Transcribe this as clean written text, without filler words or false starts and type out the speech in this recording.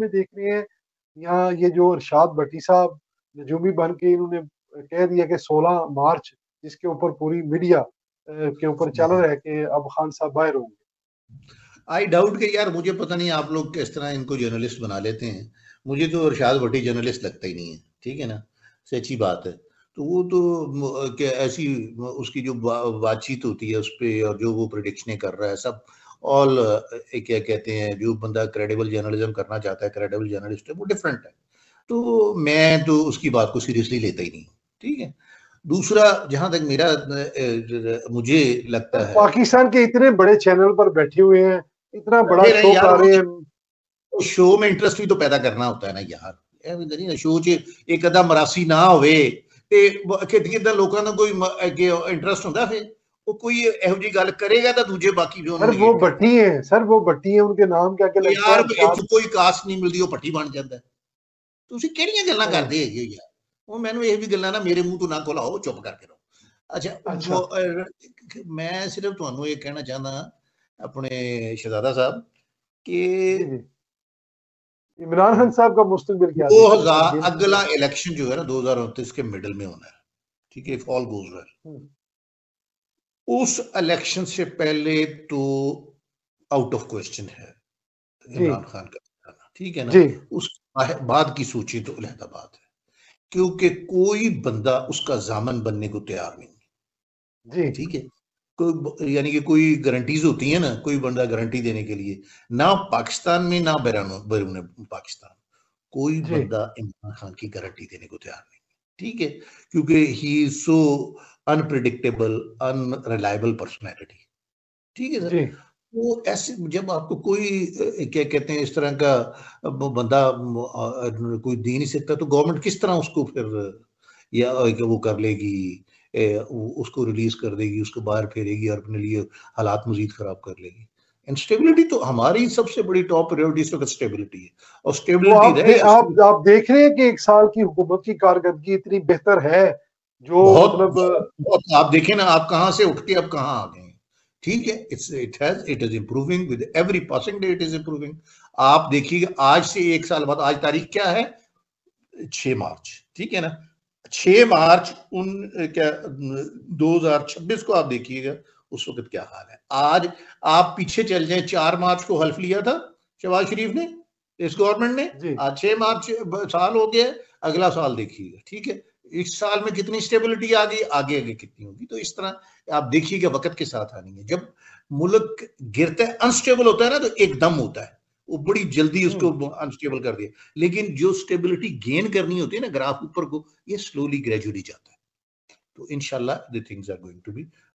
में देख रहे हैं, या ये जो इरशाद भट्टी साहब नजूमी बन के इन्होंने कह दिया कि 16 मार्च, जिसके ऊपर पूरी मीडिया के ऊपर चल रहा है कि अब खान साहब बाहर होंगे। आई डाउट कि यार, मुझे पता नहीं आप लोग किस तरह इनको जर्नलिस्ट बना लेते हैं। मुझे तो इरशाद भट्टी जर्नलिस्ट लगता ही नहीं है, ठीक है ना, सच्ची बात है। तो वो तो क्या ऐसी उसकी जो बातचीत होती है उस पर, और जो वो प्रिडिक्शनें कर रहा है सब, ऑल क्या कहते हैं, जो बंदा क्रेडिबल जर्नलिज्म करना चाहता है, क्रेडिबल जर्नलिस्ट है, वो डिफरेंट है। तो मैं तो उसकी बात को सीरियसली लेता ही नहीं, ठीक है। दूसरा, जहां तक मेरा मुझे लगता है, पाकिस्तान के इतने बड़े चैनल पर बैठे हुए हैं, इतना बड़ा शो कर रहे हैं, शो में इंटरेस्ट भी तो पैदा करना होता है ना यार। शो च एक अद्धा मरासी ना होवे ते किदां लोकां दा कोई इंटरेस्ट हुंदा, फिर वो कोई इहो जी गल करेगा तो दूजे बाकी जो सर वो भट्टी है, सर वो भट्टी है, उनके नाम क्या क्या लगता यार है, कोई कास्ट नहीं मिलती, वो भट्टी बन जाता है। ਤੁਸੀਂ ਕਿਹੜੀਆਂ ਗੱਲਾਂ ਕਰਦੇ ਹੈਗੇ ਯਾਰ? ਉਹ ਮੈਨੂੰ ਇਹ ਵੀ ਗੱਲਾਂ ਨਾ ਮੇਰੇ ਮੂੰਹ ਤੋਂ ਨਾ ਖੁਲਾਓ, ਚੁੱਪ ਕਰਕੇ ਰਹੋ। ਅੱਛਾ, ਮੈਂ ਸਿਰਫ ਤੁਹਾਨੂੰ ਇਹ ਕਹਿਣਾ ਚਾਹੁੰਦਾ अपने शहजादा साहब कि इमरान खान साहब का मुस्तकबिल क्या 2000 अगला इलेक्शन जो है ना 2029 के मिडल में होना है, ठीक है, फॉल गोज वेल। उस इलेक्शन से पहले तो आउट ऑफ क्वेश्चन है इमरान खान का, ठीक है ना। उस बाद की सोची तो अलहदा बात है, क्योंकि कोई बंदा उसका जामन बनने को तैयार नहीं, ठीक है। कोई यानी कि कोई गारंटीज होती है ना, कोई बंदा गारंटी देने के लिए, ना पाकिस्तान में ना बैरून पाकिस्तान कोई बंदा इमरान खान की गारंटी देने को तैयार नहीं, ठीक है, क्योंकि he is so unpredictable, unreliable personality, ठीक है सर। वो ऐसे जब आपको कोई क्या कहते हैं इस तरह का बंदा कोई दे नहीं सकता, तो गवर्नमेंट किस तरह उसको फिर या वो कर लेगी, उसको रिलीज कर देगी, उसको बाहर फेरेगी और अपने लिए हालात मजीद खराब कर लेगी। इंस्टेबिलिटी तो हमारी सबसे बड़ी टॉप प्रायोरिटी इस वक्त स्टेबिलिटी है, और स्टेबिलिटी आप देख रहे हैं कि 1 साल की हुकूमत की कारकर्दगी इतनी बेहतर है, जो बहुत आप देखें ना, आप कहां से उठ के अब कहां आ गए, ठीक है। It is improving with every passing day, it is improving. आप देखिएगा आज से 1 साल बाद, आज तारीख क्या है, 6 मार्च, ठीक है ना। 6 मार्च 2026 को आप देखिएगा उस वक्त क्या हाल है। आज आप पीछे चल जाए, 4 मार्च को हल्फ लिया था शहबाज शरीफ ने, इस गवर्नमेंट ने, आज 6 मार्च साल हो गया, अगला साल देखिएगा, ठीक है। इस साल में कितनी स्टेबिलिटी आ गई, आगे आगे कितनी होगी। तो इस तरह आप देखिएगा वक्त के साथ आनी है। जब मुल्क गिरता है, अनस्टेबल होता है ना, तो एकदम होता है, वो बड़ी जल्दी उसको अनस्टेबल कर दिया। लेकिन जो स्टेबिलिटी गेन करनी होती है ना, ग्राफ ऊपर को, ये स्लोली ग्रेजुअली जाता है। तो इंशाल्लाह the things are going to B